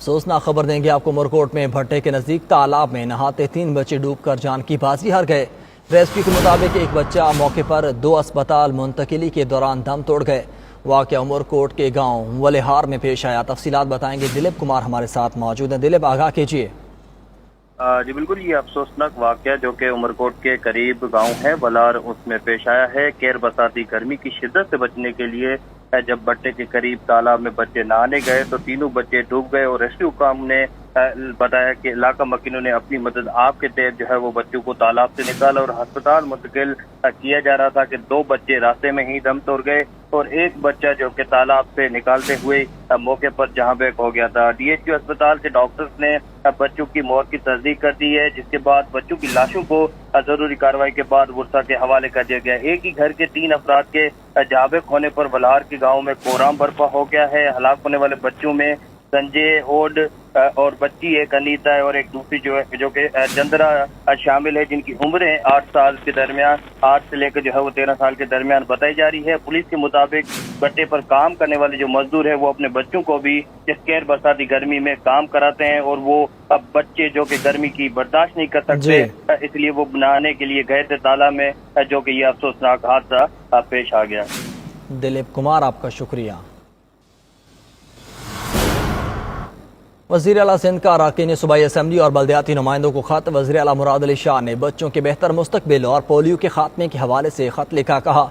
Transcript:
افسوسناک خبر دیں گے آپ کو، مرکوٹ میں بھٹے کے نزدیک تالاب میں نہاتے 3 بچے ڈوب کر جان کی بازی ہار گئے۔ ریسکیو کے مطابق ایک بچہ موقع پر 2 اسپتال منتقلی کے دوران دم توڑ گئے۔ واقعہ عمرکوٹ کے گاؤں ولہار میں پیش آیا۔ تفصیلات بتائیں گے دلیپ کمار ہمارے ساتھ موجود ہیں۔ دلیپ، آگاہ کیجیے۔ جی بالکل، یہ افسوسناک واقعہ جو کہ عمرکوٹ کے قریب گاؤں ہے ولار، اس میں پیش آیا ہے۔ کیر برساتی گرمی کی شدت سے بچنے کے لیے جب بٹے کے قریب تالاب میں بچے نہانے گئے تو تینوں بچے ڈوب گئے، اور ریسکیو کام نے بتایا کہ علاقہ مکینوں نے اپنی مدد آپ کے تحت جو ہے وہ بچوں کو تالاب سے نکالا اور ہسپتال منتقل کیا جا رہا تھا کہ 2 بچے راستے میں ہی دم توڑ گئے اور ایک بچہ جو کہ تالاب سے نکالتے ہوئے موقع پر جہاں بحق ہو گیا تھا۔ ڈی ایچ کیو اسپتال کے ڈاکٹرز نے بچوں کی موت کی تصدیق کر دی ہے، جس کے بعد بچوں کی لاشوں کو ضروری کارروائی کے بعد ورثہ کے حوالے کر دیا گیا۔ ایک ہی گھر کے 3 افراد کے جہاں بحق ہونے پر ولہار کے گاؤں میں کوہرام برپا ہو گیا ہے۔ ہلاک ہونے والے بچوں میں سنجے اوڈ اور بچی ایک انیتا ہے اور ایک دوسری جو کہ چندرا شامل ہے، جن کی عمریں 8 سال کے درمیان 8 سے لے کر جو ہے وہ 13 سال کے درمیان بتائی جا رہی ہے۔ پولیس کے مطابق بٹے پر کام کرنے والے جو مزدور ہیں وہ اپنے بچوں کو بھی اس کیر برساتی گرمی میں کام کراتے ہیں، اور وہ اب بچے جو کہ گرمی کی برداشت نہیں کر سکتے اس لیے وہ نہانے کے لیے گئے تھے تالاب میں، جو کہ یہ افسوسناک حادثہ پیش آ گیا۔ دلیپ کمار، آپ کا شکریہ۔ وزیر اعلیٰ سندھ کا اراکین صوبائی اسمبلی اور بلدیاتی نمائندوں کو خط۔ وزیر اعلیٰ مراد علی شاہ نے بچوں کے بہتر مستقبل اور پولیو کے خاتمے کے حوالے سے خط لکھا، کہا